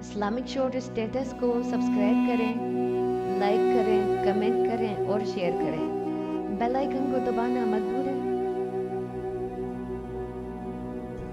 Islamic short status کو subscribe کریں، like کریں، کمنٹ کریں اور شیئر کریں۔ بیل آئیکن کو دبانا مت بھولیں۔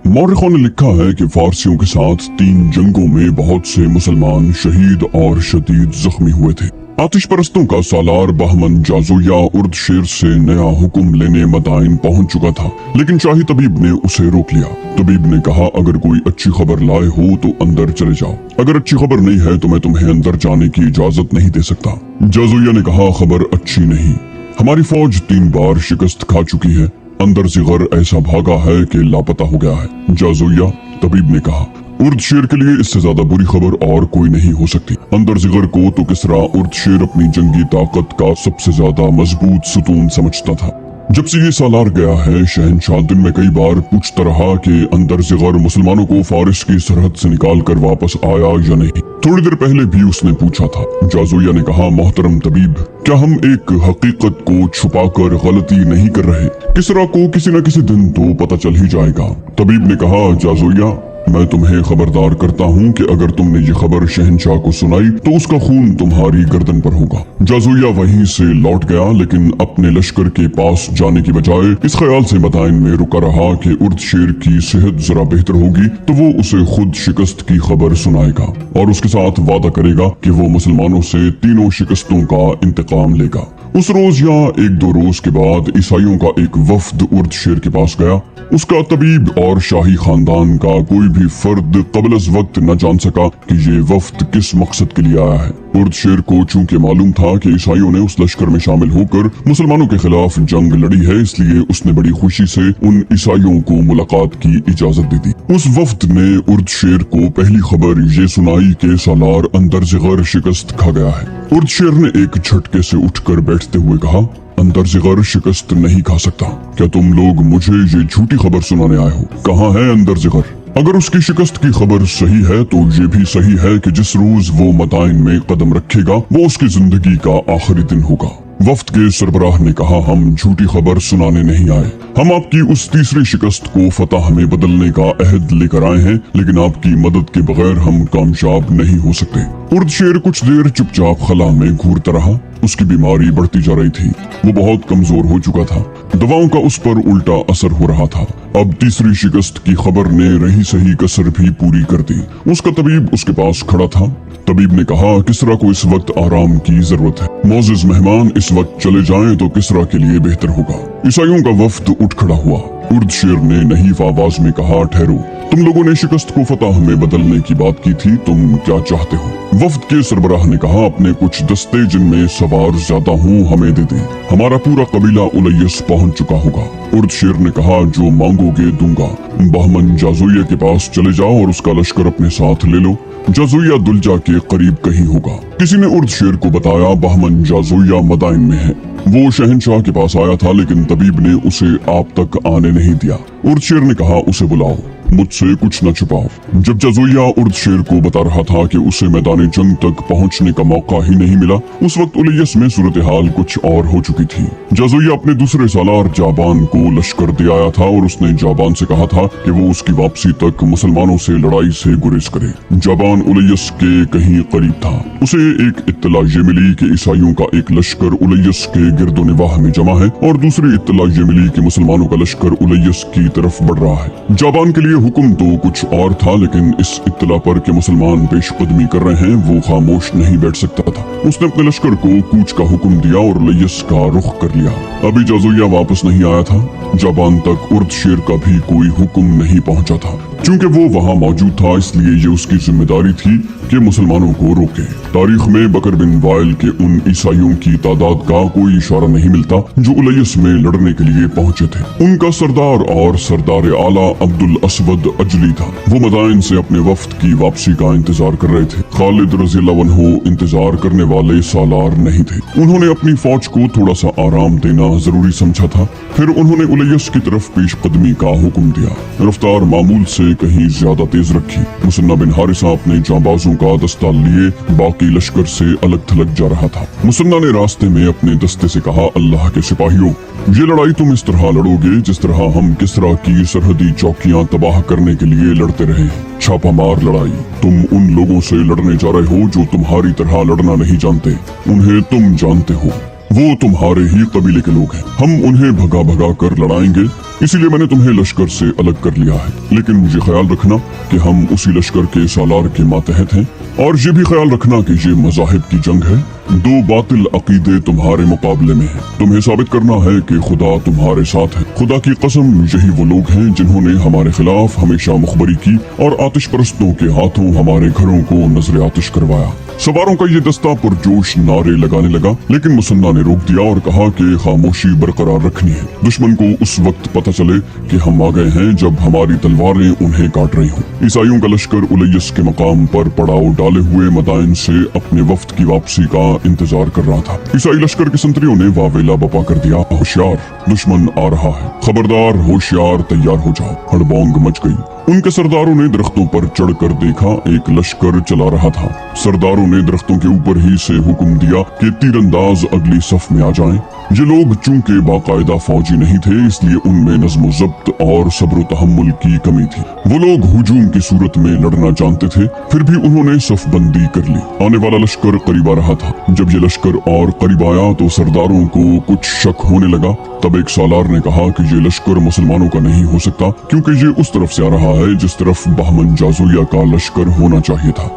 مورخوں نے لکھا ہے کہ فارسیوں کے ساتھ 3 جنگوں میں بہت سے مسلمان شہید اور شدید زخمی ہوئے تھے۔ آتش پرستوں کا سالار بہمن جازویہ اردشیر سے نیا حکم لینے مدائن پہنچ چکا تھا، لیکن شاہی طبیب نے اسے روک لیا۔ طبیب نے کہا اگر کوئی اچھی خبر لائے ہو تو اندر چلے جاؤ، اگر اچھی خبر نہیں ہے تو میں تمہیں اندر جانے کی اجازت نہیں دے سکتا۔ جازویہ نے کہا خبر اچھی نہیں، ہماری فوج 3 بار شکست کھا چکی ہے، اندر زغر ایسا بھاگا ہے کہ لاپتہ ہو گیا ہے۔ جازویہ، طبیب نے کہا، اردشیر کے لیے اس سے زیادہ بری خبر اور کوئی نہیں ہو سکتی۔ اندر زغر کو تو کسرا اردشیر اپنی جنگی طاقت کا سب سے زیادہ مضبوط ستون سمجھتا تھا۔ جب سے یہ سالار گیا ہے، شہنشاہ دن میں کئی بار پوچھتا رہا کہ اندر زغر مسلمانوں کو فارس کی سرحد سے نکال کر واپس آیا یا نہیں۔ تھوڑی دیر پہلے بھی اس نے پوچھا تھا۔ جازویہ نے کہا محترم طبیب، کیا ہم ایک حقیقت کو چھپا کر غلطی نہیں کر رہے؟ کسرا کو کسی نہ کسی دن تو پتہ چل ہی جائے گا۔ طبیب نے کہا جازویہ، میں تمہیں خبردار کرتا ہوں کہ اگر تم نے یہ خبر شہنشاہ کو سنائی تو اس کا خون تمہاری گردن پر ہوگا۔ جازویہ وہیں سے لوٹ گیا، لیکن اپنے لشکر کے پاس جانے کی بجائے اس خیال سے مدائن میں رکا رہا کہ اردشیر کی صحت ذرا بہتر ہوگی تو وہ اسے خود شکست کی خبر سنائے گا اور اس کے ساتھ وعدہ کرے گا کہ وہ مسلمانوں سے 3 شکستوں کا انتقام لے گا۔ اس روز یا 1-2 روز کے بعد عیسائیوں کا ایک وفد اردشیر کے پاس گیا۔ اس کا طبیب اور شاہی خاندان کا کوئی بھی فرد قبل از وقت نہ جان سکا کہ یہ وفد کس مقصد کے لیے آیا ہے۔ اردشیر کو چونکہ معلوم تھا کہ عیسائیوں نے اس لشکر میں شامل ہو کر مسلمانوں کے خلاف جنگ لڑی ہے، اس لیے اس نے بڑی خوشی سے ان عیسائیوں کو ملاقات کی اجازت دے دی۔ اس وفد نے اردشیر کو پہلی خبر یہ سنائی کہ سالار اندر زغر شکست کھا گیا ہے۔ اردشیر نے ایک جھٹکے سے اٹھ کر بیٹھتے ہوئے کہا اندر زغر شکست نہیں کھا سکتا۔ کیا تم لوگ مجھے یہ جھوٹی خبر سنانے آئے ہو؟ کہاں ہے اندر زغر؟ اگر اس کی شکست کی خبر صحیح ہے تو یہ بھی صحیح ہے کہ جس روز وہ مدائن میں قدم رکھے گا وہ اس کی زندگی کا آخری دن ہوگا۔ وفد کے سربراہ نے کہا ہم جھوٹی خبر سنانے نہیں آئے، ہم آپ کی اس تیسری شکست کو فتح میں بدلنے کا عہد لے کر آئے ہیں، لیکن آپ کی مدد کے بغیر ہم کامیاب نہیں ہو سکتے۔ اردشیر کچھ دیر چپ چاپ خلا میں گھورتا رہا۔ اس کی بیماری بڑھتی جا رہی تھی، وہ بہت کمزور ہو چکا تھا، دواؤں کا اس پر الٹا اثر ہو رہا تھا۔ اب تیسری شکست کی خبر نے رہی سہی کسر بھی پوری کر دی۔ اس کا طبیب اس کے پاس کھڑا تھا۔ طبیب نے کہا کسرا کو اس وقت آرام کی ضرورت ہے، معزز مہمان اس وقت چلے جائیں تو کسرا کے لیے بہتر ہوگا۔ عیسائیوں کا وفد اٹھ کھڑا ہوا۔ اردشیر نے نحیف آواز میں کہا ٹھہرو، تم لوگوں نے شکست کو فتح میں بدلنے کی بات کی تھی، تم کیا چاہتے ہو؟ وفد کے سربراہ نے کہا اپنے کچھ دستے جن میں سوار زیادہ ہوں ہمیں دے دیں، ہمارا پورا قبیلہ الیس پہنچ چکا ہوگا۔ اردشیر نے کہا جو مانگو گے دوں گا۔ بہمن جازویہ کے پاس چلے جاؤ اور اس کا لشکر اپنے ساتھ لے لو، جازویہ دلجا کے قریب کہیں ہوگا۔ کسی نے اردشیر کو بتایا بہمن جازویہ مدائن میں ہے۔ وہ شہنشاہ کے پاس آیا تھا لیکن طبیب نے اسے آپ تک آنے نہیں دیا۔ اردشیر نے کہا اسے بلاؤ، مجھ سے کچھ نہ چھپاؤ۔ جب جازویہ اردشیر کو بتا رہا تھا کہ اسے میدان جنگ تک پہنچنے کا موقع ہی نہیں ملا، اس وقت الیس میں صورتحال کچھ اور ہو چکی تھی۔ جازویہ اپنے دوسرے سالار جابان کو لشکر دے آیا تھا اور اس نے جابان سے کہا تھا کہ وہ اس کی واپسی تک مسلمانوں سے لڑائی سے گریز کرے۔ جابان الیس کے کہیں قریب تھا۔ اسے ایک اطلاع یہ ملی کہ عیسائیوں کا ایک لشکر الیس کے گرد و نواح میں جمع ہے اور دوسری اطلاع یہ ملی کہ مسلمانوں کا لشکر الیس کی طرف بڑھ رہا ہے۔ جابان کے لیے حکم تو کچھ اور تھا، لیکن اس اطلاع پر کہ مسلمان پیش قدمی کر رہے ہیں وہ خاموش نہیں بیٹھ سکتا تھا۔ اس نے اپنے لشکر کو کوچ کا حکم دیا اور الیس کا رخ کر لیا۔ ابھی جازویہ واپس نہیں آیا تھا، جابان تک اردشیر کا بھی کوئی حکم نہیں پہنچا تھا۔ چونکہ وہ وہاں موجود تھا اس لیے یہ اس کی ذمہ داری تھی کہ مسلمانوں کو روکے۔ تاریخ میں بکر بن وائل کے ان عیسائیوں کی تعداد کا کوئی اشارہ نہیں ملتا جو الیس میں لڑنے کے لیے پہنچے تھے۔ ان کا سردار اور سردار اعلیٰ عبد الاسود اجلی تھا۔ وہ مدائن سے اپنے وفد کی واپسی کا انتظار کر رہے تھے۔ خالد رضی اللہ عنہ انتظار کرنے والے سالار نہیں تھے۔ انہوں نے اپنی فوج کو تھوڑا سا آرام دینا ضروری سمجھا تھا، پھر انہوں نے الیس کی طرف پیش قدمی کا حکم دیا۔ رفتار معمول سے کہیں زیادہ تیز رکھی۔ مسنہ بن حارثہ اپنے جانبازوں का दस्ता लिए बाकी लश्कर से अलग थलग जा रहा था। मुसन्ना ने रास्ते में अपने दस्ते से कहा, अल्लाह के सिपाहियों, ये लड़ाई तुम इस तरह लड़ोगे जिस तरह हम किसरा की सरहदी चौकियां तबाह करने के लिए लड़ते रहे हैं। छापामार लड़ाई। तुम उन लोगों से लड़ने जा रहे हो जो तुम्हारी तरह लड़ना नहीं जानते। उन्हें तुम जानते हो, वो तुम्हारे ही कबीले के लोग हैं। हम उन्हें भगा भगा कर लड़ाएंगे, इसीलिए मैंने तुम्हें लश्कर से अलग कर लिया है। लेकिन मुझे ख्याल रखना कि हम उसी लश्कर के सालार के मातहत हैं, और ये भी ख्याल रखना कि ये मज़ाहिब की जंग है। दो बातिल अकीदे तुम्हारे मुकाबले में हैं। तुम्हें साबित करना है कि खुदा तुम्हारे साथ है। खुदा की कसम, यही वो लोग हैं जिन्होंने हमारे खिलाफ हमेशा मुखबरी की और आतिश परस्तों के हाथों हमारे घरों को नजर आतिश करवाया। सवारों का ये दस्ता पुरजोश नारे लगाने लगा, लेकिन मुसन्ना ने रोक दिया और कहा कि खामोशी बरकरार रखनी है। दुश्मन को उस वक्त पता चले कि हम आ गए हैं जब हमारी तलवारें उन्हें काट रही हों। ईसाइयों का लश्कर उलैयस के मकाम पर पड़ाव डाले हुए मदाइन से अपने वफ्द की वापसी का इंतजार कर रहा था। ईसाई लश्कर के संतरियों ने वावेला बपा कर दिया, होशियार, दुश्मन आ रहा है, खबरदार, होशियार, तैयार हो जाओ। हड़बोंग मच गई। उनके सरदारों ने दरख्तों पर चढ़कर देखा, एक लश्कर चला रहा था। सरदारों ने दरख्तों के ऊपर ही से हुक्म दिया कि तीरंदाज अगली सफ में आ जाएं। ये लोग चूंकि बाकायदा फौजी नहीं थे, इसलिए उनमें नज़्म ज़ब्त और सब्र तहम्मुल की कमी थी। वो लोग हुजूम की सूरत में लड़ना जानते थे, फिर भी उन्होंने सफ बंदी कर ली। आने वाला लश्कर करीब आ रहा था। जब ये लश्कर और करीब आया तो सरदारों को कुछ शक होने लगा। तब एक सालार ने कहा कि ये लश्कर मुसलमानों का नहीं हो सकता, क्योंकि ये उस तरफ से आ रहा है जिस तरफ बहमन जाज़ोया का लश्कर होना चाहिए था।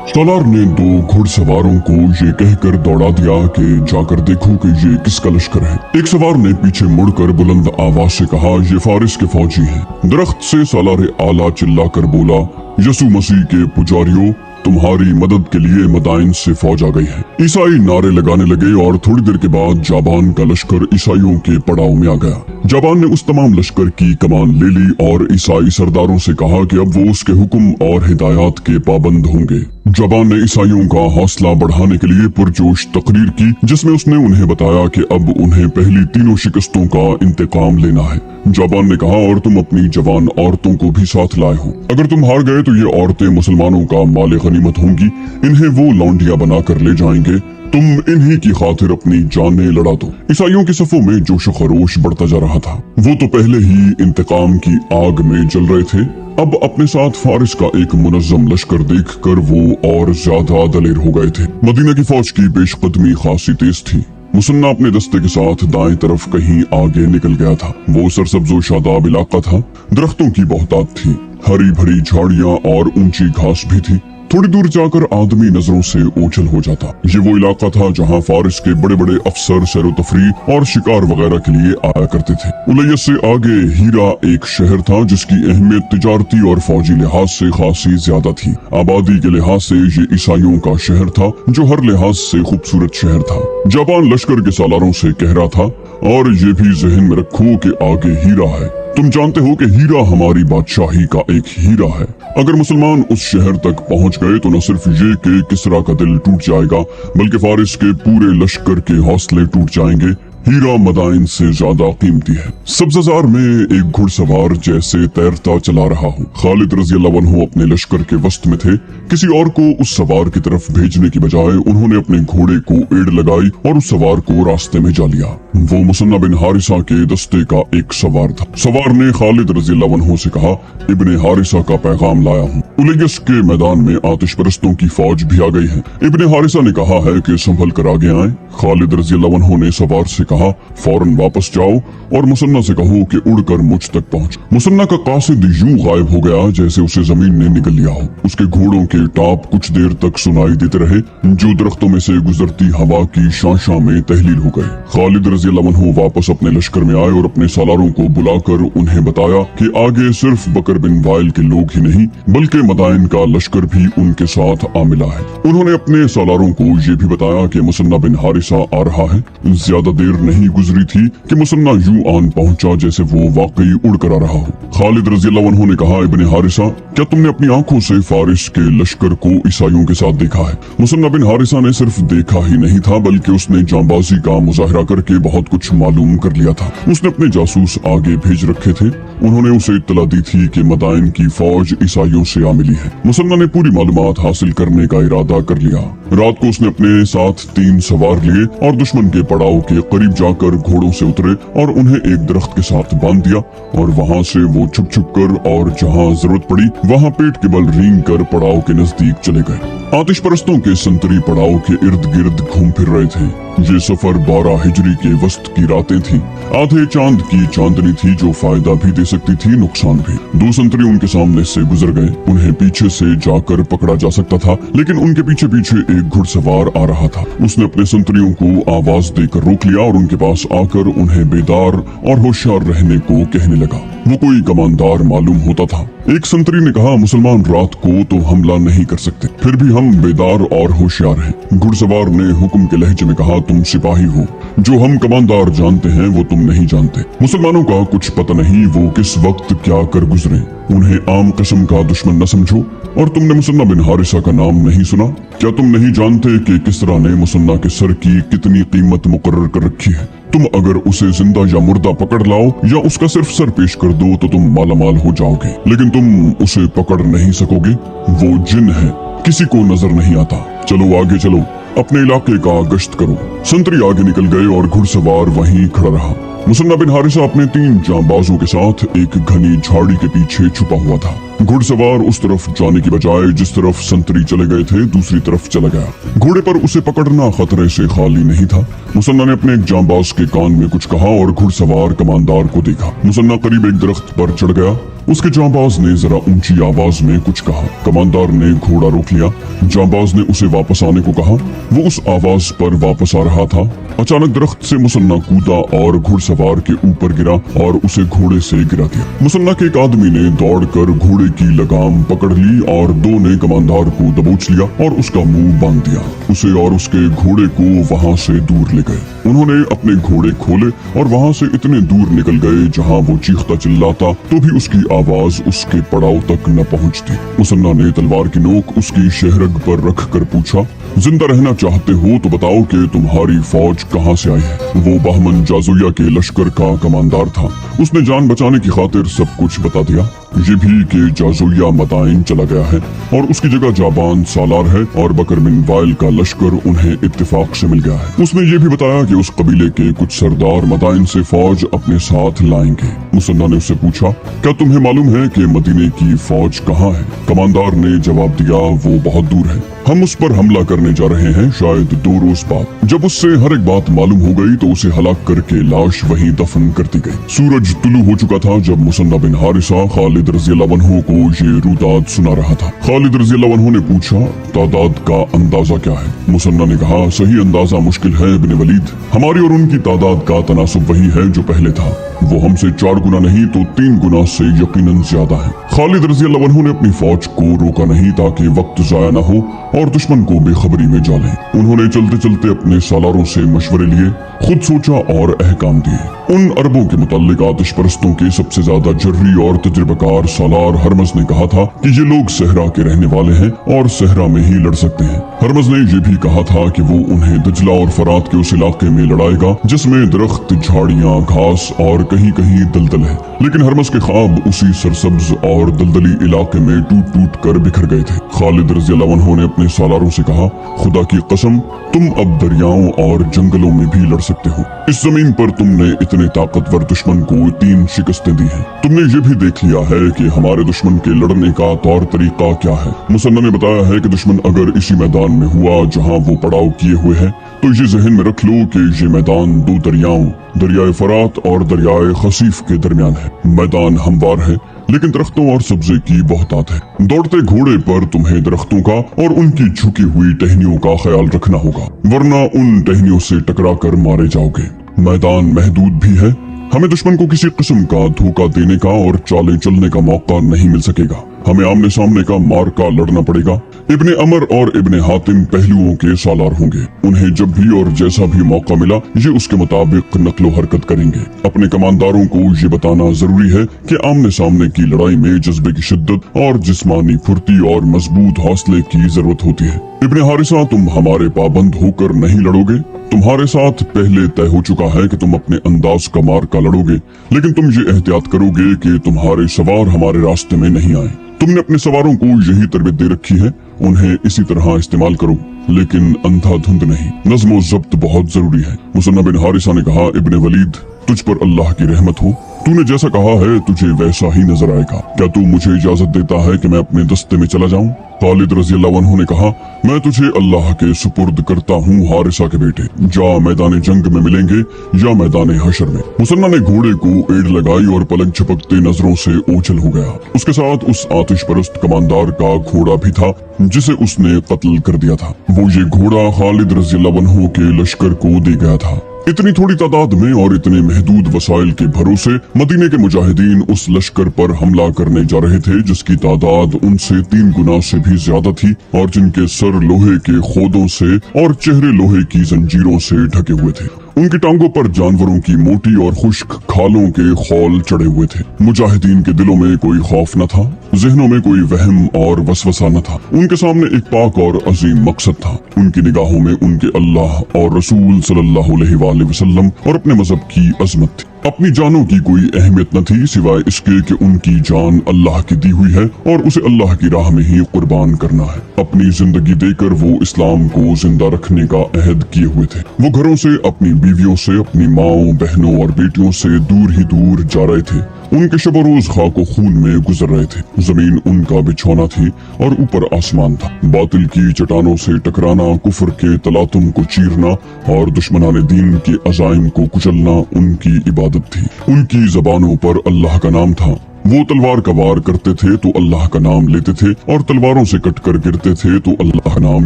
सालार ने दो घुड़सवारों को ये कहकर दौड़ा दिया कि जाकर देखो कि ये किसका लश्कर है। एक सवार ने पीछे मुड़कर बुलंद आवाज से कहा, ये फारिस के फौजी हैं। दरख्त से सालार आला चिल्लाकर बोला, यसु मसीह के पुजारियों, तुम्हारी मदद के लिए मदाइन से फौज आ गई है। ईसाई नारे लगाने लगे और थोड़ी देर के बाद जाबान का लश्कर ईसाइयों के पड़ाव में आ गया। जाबान ने उस तमाम लश्कर की कमान ले ली और ईसाई सरदारों से कहा कि अब वो उसके हुक्म और हिदायत के पाबंद होंगे। जाबान ने ईसाइयों का हौसला बढ़ाने के लिए पुरजोश तकरीर की, जिसमें उसने उन्हें बताया कि अब उन्हें पहली तीनों शिकस्तों का इंतकाम लेना है। जाबान ने कहा, और तुम अपनी जवान औरतों को भी साथ लाए हो। अगर तुम हार गए तो ये औरतें मुसलमानों का माले गनीमत होंगी, इन्हें वो लौंडिया बनाकर ले जाएंगे। तुम इन्हीं की खातिर अपनी जानें लड़ा दो। ईसाइयों की सफों में जोश खरोश बढ़ता जा रहा था। वो तो पहले ही इंतकाम की आग में जल रहे थे, अब अपने साथ फारिस का एक मुनज़्ज़म लश्कर देखकर वो और ज्यादा दलेर हो गए थे। मदीना की फौज की पेशकदमी खासी तेज थी। मुसन्ना अपने दस्ते के साथ दाएं तरफ कहीं आगे निकल गया था। वो सरसब्ज़ो शादाब इलाका था। दरख्तों की बहुतात थी, हरी भरी झाड़ियां और ऊंची घास भी थी। थोड़ी दूर जाकर आदमी नजरों से ओझल हो जाता। ये वो इलाका था जहाँ फारिस के बड़े बड़े अफसर सैर तफरी और शिकार वगैरह के लिए आया करते थे। उलैयस से आगे हीरा एक शहर था जिसकी अहमियत तिजारती और फौजी लिहाज से खासी ज्यादा थी। आबादी के लिहाज से ये ईसाइयों का शहर था, जो हर लिहाज से खूबसूरत शहर था। जापान लश्कर के सालारों से कह रहा था, और ये भी जहन में रखो कि आगे हीरा है। तुम जानते हो कि हीरा हमारी बादशाही का एक हीरा है। अगर मुसलमान उस शहर तक पहुंच गए तो न सिर्फ ये कि किसरा का दिल टूट जाएगा, बल्कि फारिस के पूरे लश्कर के हौसले टूट जाएंगे। हीरा मदाइन से ज्यादा कीमती है। सब्ज़ार में एक घुड़सवार जैसे तैरता चला रहा हो। खालिद रज़ी अल्लाह अन्हु अपने लश्कर के वस्त में थे। किसी और को उस सवार की तरफ भेजने की बजाय उन्होंने अपने घोड़े को एड़ लगाई और उस सवार को रास्ते में जा लिया। वो मुसन्ना बिन हारिसा के दस्ते का एक सवार था। सवार ने खालिद रज़ी अल्लाह अन्हु से कहा, इब्ने हारिसा का पैगाम लाया हूँ। उलैयस के मैदान में आतिश परस्तों की फौज भी आ गई है। इब्ने हारिसा ने कहा है कि संभल कर आगे आए। खालिद रज़ी अल्लाह अन्हु ने सवार से कहा, फौरन वापस जाओ और मुसन्ना से कहो कि उड़कर मुझ तक पहुंच। मुसन्ना का कासिद यूं गायब हो गया जैसे उसे जमीन ने निगल लिया हो। उसके घोड़ों के टाप कुछ देर तक सुनाई देते रहे, जो दरख्तों में से गुजरती हवा की शां में तहलील हो गए। खालिद रज़ी अल्लाह अन्हु वापस अपने लश्कर में आए और अपने सालारों को बुलाकर उन्हें बताया कि आगे सिर्फ बकर बिन वाइल के लोग ही नहीं, बल्कि मदाइन का लश्कर भी उनके साथ आ मिला है। उन्होंने अपने सालारों को ये भी बताया कि मुसन्ना बिन हारिसा आ रहा है। ज्यादा देर नहीं गुजरी थी कि मुसन्ना यूं आन पहुंचा जैसे वो वाकई उड़कर आ रहा हो। खालिद रज़ी अल्लाह अन्हु ने कहा, इब्ने हारिसा, क्या तुमने अपनी आंखों से फारिस के लश्कर को ईसाइयों के साथ देखा है? मुसन्ना बिन हारिसा ने सिर्फ देखा ही नहीं था, बल्कि उसने जांबाजी का मुजाहिरा करके बहुत कुछ मालूम कर लिया था। उसने अपने जासूस आगे भेज रखे थे। उन्होंने उसे इत्तला दी थी कि मदाइन की फौज ईसाइयों से आ मिली है। मुसन्ना ने पूरी मालूमात हासिल करने का इरादा कर लिया। रात को उसने अपने साथ 3 सवार लिए और दुश्मन के पड़ाव के करीब जाकर घोड़ों से उतरे और उन्हें एक दरख्त के साथ बांध दिया और वहाँ से वो छुप छुप कर और जहाँ जरूरत पड़ी वहाँ पेट के बल रेंग कर पड़ाव के नजदीक चले गए। आतिश परस्तों के संतरी पड़ाव के इर्द गिर्द घूम फिर रहे थे। ये सफर 12 हिजरी के वस्त की रातें थी। आधे चांद की चांदनी थी जो फायदा भी दे सकती थी, नुकसान भी। 2 संतरी उनके सामने से गुजर गए। उन्हें पीछे से जाकर पकड़ा जा सकता था, लेकिन उनके पीछे पीछे एक घुड़सवार आ रहा था। उसने अपने संतरियों को आवाज देकर रोक लिया और उनके पास आकर उन्हें बेदार और होशियार रहने को कहने लगा। वो कोई कमांदार मालूम होता था। एक संतरी ने कहा, मुसलमान रात को तो हमला नहीं कर सकते, फिर भी हम बेदार और होशियार हैं। घुड़सवार ने हुक्म के लहजे में कहा, तुम सिपाही हो, जो हम कमांदार जानते हैं वो तुम नहीं जानते। मुसलमानों का कुछ पता नहीं वो किस वक्त क्या कर गुजरे। उन्हें आम किस्म का दुश्मन न समझो। और तुमने मुसन्ना बिन हारिसा का नाम नहीं सुना? क्या तुम नहीं जानते कि किसरा ने मुसन्ना के सर की कितनी कीमत मुकर्रर कर रखी है? तुम अगर उसे जिंदा या मुर्दा पकड़ लाओ या उसका सिर्फ सर पेश कर दो तो तुम मालामाल हो जाओगे, लेकिन तुम उसे पकड़ नहीं सकोगे। वो जिन है, किसी को नजर नहीं आता। चलो आगे चलो, अपने इलाके का गश्त करो। संतरी आगे निकल गए और घुड़सवार वहीं खड़ा रहा। मुसन्ना बिन हारिसा अपने 3 जांबाजों के साथ एक घनी झाड़ी के पीछे छुपा हुआ था। घुड़सवार उस तरफ जाने की बजाय जिस तरफ संतरी चले गए थे दूसरी तरफ चला गया। घोड़े पर उसे पकड़ना खतरे से खाली नहीं था। मुसन्ना ने अपने एक जांबाज के कान में कुछ कहा और घुड़सवार कमांदार को देखा। मुसन्ना करीब एक दरख्त पर चढ़ गया। उसके जांबाज ने जरा ऊंची आवाज में कुछ कहा। कमांदार ने घोड़ा रोक लिया। जांबाज ने उसे वापस आने को कहा। वो उस आवाज पर वापस आ रहा था। अचानक दरख्त से मुसन्ना कूदा और घुड़सवार के ऊपर गिरा और उसे घोड़े से गिरा दिया। मुसन्ना के एक आदमी ने दौड़कर घोड़े की लगाम पकड़ ली और 2 ने कमांदार को दबोच लिया और उसका मुंह बांध दिया। उसे और उसके घोड़े को वहां से दूर ले गए। उन्होंने अपने घोड़े खोले और वहां से इतने दूर निकल गए जहां वो चीखता चिल्लाता तो भी उसकी आवाज उसके पड़ाव तक न पहुंचती। मुसन्ना ने तलवार की नोक उसकी शहरग पर रख कर पूछा, जिंदा रहना चाहते हो तो बताओ कि तुम्हारी फौज कहां से आई है? वो बहमन जाजुया के लश्कर का कमांदार था। उसने जान बचाने की खातिर सब कुछ बता दिया। ये भी कि जाजुया मदाइन चला गया है और उसकी जगह जाबान सालार है और बकर बिन वाइल का लश्कर उन्हें इत्तेफाक से मिल गया है। उसने ये भी बताया कि उस कबीले के कुछ सरदार मदाइन से फौज अपने साथ लाएंगे। मुसन्ना ने उससे पूछा, क्या तुम्हें मालूम है कि मदीने की फौज कहाँ है? कमांदार ने जवाब दिया, वो बहुत दूर है। हम उस पर हमला करने जा रहे हैं, शायद 2 रोज बाद। जब उससे हर एक बात मालूम हो गई तो उसे हलाक करके लाश वहीं दफन कर दी गई। सूरज तुलू हो चुका था जब मुसन्ना बिन हारिसा खालिद रज़ियल्लाहु अन्हु को ये रुदाद सुना रहा था। खालिद रज़ियल्लाहु अन्हु ने पूछा, तादाद का अंदाजा क्या है? मुसन्ना ने कहा, सही अंदाजा मुश्किल है इब्न वलीद। हमारी और उनकी तादाद का तनासुब वही है जो पहले था। वो हमसे 4 गुना नहीं तो 3 गुना से यकीनन ज्यादा है। खालिद रज़ियल्लाहु अन्हु ने अपनी फौज को रोका नहीं ताकि वक्त जाया न हो और दुश्मन को बेखबरी में जा लें। उन्होंने चलते चलते अपने सालारों से मशवरे लिए, खुद सोचा और अहकाम दिए। उन अरबों के मुताल्लिक आतिश परस्तों के सबसे ज्यादा जर्री और तजुर्बेकार सालार हरमज ने कहा था कि ये लोग सहरा के रहने वाले हैं और सहरा में ही लड़ सकते हैं। हरमज ने ये भी कहा था कि वो उन्हें दजला और फरात के उस इलाके में लड़ाएगा जिसमें दरख्त, झाड़ियाँ, घास और कहीं कहीं दलदल है। लेकिन हरमज के ख्वाब उसी सरसब्ज और दलदली इलाके में टूट टूट कर बिखर गए थे। खालिद रज़ियल्लाहु अन्हु ने अपने सालारों से कहा, खुदा की कसम, तुम अब दरियाओं और जंगलों में भी लड़ सकते हो। इस जमीन पर तुमने इतने ताकतवर दुश्मन को 3 शिकस्तें दी हैं। तुमने ये भी देख लिया है कि हमारे दुश्मन के लड़ने का तौर तरीका क्या है। मुसन्ना ने बताया है कि दुश्मन अगर इसी मैदान में हुआ जहाँ वो पड़ाव किए हुए है तो ये जहन में रख लो कि ये मैदान 2 दरियाओं, दरियाए फरात और दरियाए खसीफ के दरमियान है। मैदान हमवार है लेकिन दरख्तों और सब्जे की बहुतात है। दौड़ते घोड़े पर तुम्हें दरख्तों का और उनकी झुकी हुई टहनियों का ख्याल रखना होगा, वरना उन टहनियों से टकरा कर मारे जाओगे। मैदान महदूद भी है। हमें दुश्मन को किसी किस्म का धोखा देने का और चालें चलने का मौका नहीं मिल सकेगा। हमें आमने सामने का मार्का लड़ना पड़ेगा। इब्ने अमर और इब्ने हातिम पहलुओं के सालार होंगे। उन्हें जब भी और जैसा भी मौका मिला ये उसके मुताबिक नकलो हरकत करेंगे। अपने कमांदारों को ये बताना जरूरी है कि आमने सामने की लड़ाई में जज्बे की शिद्दत और जिस्मानी फुर्ती और मजबूत हौसले की जरूरत होती है। इब्ने हारिसा, तुम हमारे पाबंद होकर नहीं लड़ोगे। तुम्हारे साथ पहले तय हो चुका है कि तुम अपने अंदाज का मार्का लड़ोगे, लेकिन तुम ये एहतियात करोगे कि तुम्हारे सवार हमारे रास्ते में नहीं आए। तुमने अपने सवारों को यही तरबियत दे रखी है, उन्हें इसी तरह इस्तेमाल करो, लेकिन अंधाधुंध नहीं। नज़्म व ज़ब्त बहुत जरूरी है। मुसन्ना बिन हारिसा ने कहा, इब्ने वलीद, तुझ पर अल्लाह की रहमत हो, तूने जैसा कहा है तुझे वैसा ही नजर आएगा। क्या तू मुझे इजाजत देता है कि मैं अपने दस्ते में चला जाऊं? खालिद रज़ियल्लाहु अन्हु ने कहा, मैं तुझे अल्लाह के सुपुर्द करता हूँ हारिसा के बेटे, जा मैदान जंग में मिलेंगे या मैदान हशर में। मुसन्ना ने घोड़े को एड़ लगाई और पलक झपकते नजरों से ओझल हो गया। उसके साथ उस आतिश परस्त कमांडर का घोड़ा भी था जिसे उसने कत्ल कर दिया था। वो ये घोड़ा खालिद रज़ियल्लाहु अन्हु के लश्कर को दे गया था। इतनी थोड़ी तादाद में और इतने महदूद वसाइल के भरोसे मदीने के मुजाहिदीन उस लश्कर पर हमला करने जा रहे थे जिसकी तादाद उनसे 3 गुना से भी ज्यादा थी और जिनके सर लोहे के खोदों से और चेहरे लोहे की जंजीरों से ढके हुए थे। उनकी टांगों पर जानवरों की मोटी और खुश्क खालों के खौल चढ़े हुए थे। मुजाहिदीन के दिलों में कोई खौफ न था, जहनों में कोई वहम और वसवसा न था। उनके सामने एक पाक और अजीम मकसद था। उनकी निगाहों में उनके अल्लाह और रसूल सल्लल्लाहु अलैहि वसल्लम और अपने मजहब की अजमत थी। अपनी जानों की कोई अहमियत न थी सिवाय इसके कि उनकी जान अल्लाह की दी हुई है और उसे अल्लाह की राह में ही कुर्बान करना है। अपनी जिंदगी देकर वो इस्लाम को जिंदा रखने का अहद किए हुए थे। वो घरों से, अपनी बीवियों से, अपनी माओं, बहनों और बेटियों से दूर ही दूर जा रहे थे। उनके शब रोज खाको खून में गुजर रहे थे। जमीन उनका बिछौना थी और ऊपर आसमान था। बातिल की चट्टानों से टकराना, कुफर के तलातुम को चीरना और दुश्मनाने दीन के अजाइम को कुचलना उनकी इबादत थी। उनकी जबानों पर अल्लाह का नाम था। वो तलवार का वार करते थे तो अल्लाह का नाम लेते थे और तलवारों से कटकर गिरते थे तो अल्लाह का नाम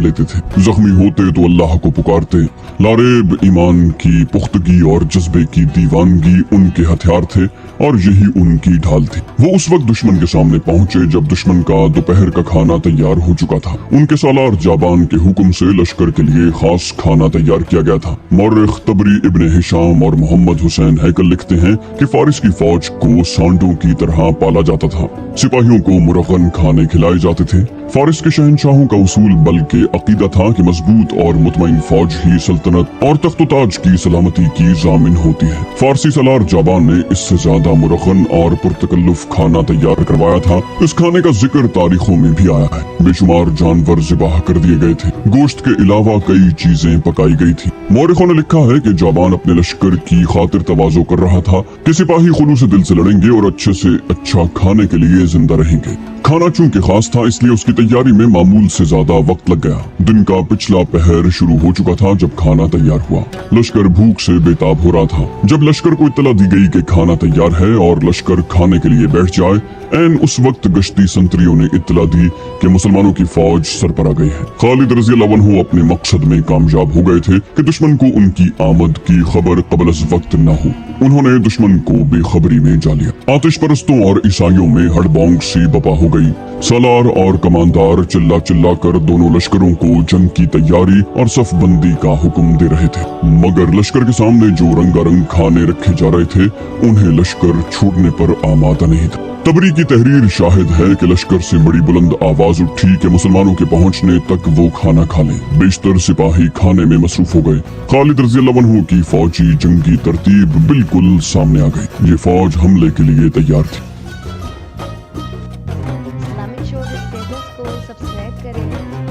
लेते थे। जख्मी होते तो अल्लाह को पुकारते। लारेब ईमान की पुख्तगी और जज्बे की दीवानगी उनके हथियार थे और यही उनकी ढाल थी। वो उस वक्त दुश्मन के सामने पहुंचे जब दुश्मन का दोपहर का खाना तैयार हो चुका था। उनके सालार जाबान के हुक्म से लश्कर के लिए खास खाना तैयार किया गया था। मौरिख, तबरी, इब्ने हिशाम और मोहम्मद हुसैन हैकल लिखते हैं कि फारिस की फौज को सांडों की तरह पाला जाता था। सिपाहियों को मुरगन खाने खिलाए जाते थे। फारिस के शहनशाहों का उसूल बल्कि अकीदा था कि मजबूत और मुतमईन फौज ही सल्तनत और तख्त-ओ-ताज की सलामती की जामिन होती है। फारसी सलार जाबान ने इससे ज्यादा मुरगन और पुरतकल्लुफ खाना तैयार करवाया था। इस खाने का जिक्र तारीखों में भी आया है। बेशुमार जानवर ज़िबाह कर दिए गए थे। गोश्त के अलावा कई चीजें पकाई गई थी। मौरिखों ने लिखा है कि जाबान अपने लश्कर की खातिर तवाज़ो कर रहा था कि सिपाही खुलूस दिल से लड़ेंगे और अच्छे से अच्छा खाने के लिए जिंदा रहेंगे। खाना चूंकि खास था इसलिए उसकी तैयारी में मामूल से ज्यादा वक्त लग गया। दिन का पिछला पहर शुरू हो चुका था जब खाना तैयार हुआ। लश्कर भूख से बेताब हो रहा था। जब लश्कर को इत्तला दी गई कि खाना तैयार है और लश्कर खाने के लिए बैठ जाए, ऐन उस वक्त गश्ती संतरियों ने इत्तला दी कि मुसलमानों की फौज सर पर आ गई है। खालिद रज़ियल्लाहु अन्हु अपने मकसद में कामयाब हो गए थे कि दुश्मन को उनकी आमद की खबर कबल अज़ वक्त न हो। उन्होंने दुश्मन को बेखबरी में जा लिया। आतिश परस्तों और ईसाइयों में हड़बोंग सी बपा हो गई। सालार और कमांडर चिल्ला चिल्ला कर दोनों लश्करों को जंग की तैयारी और सफ बंदी का हुक्म दे रहे थे, मगर लश्कर के सामने जो रंगारंग खाने रखे जा रहे थे उन्हें लश्कर छोड़ने पर आमादा नहीं था। तबरी की तहरीर शाहिद है कि लश्कर से बड़ी बुलंद आवाज उठी कि मुसलमानों के पहुंचने तक वो खाना खा लें। बेशतर सिपाही खाने में मसरूफ हो गए। खालिद रज़ियल्लाहु अन्हु की फौजी जंगी तरतीब बिल्कुल सामने आ गई। ये फौज हमले के लिए तैयार थी। इस्लामिक शो स्टेटस को सब्सक्राइब करें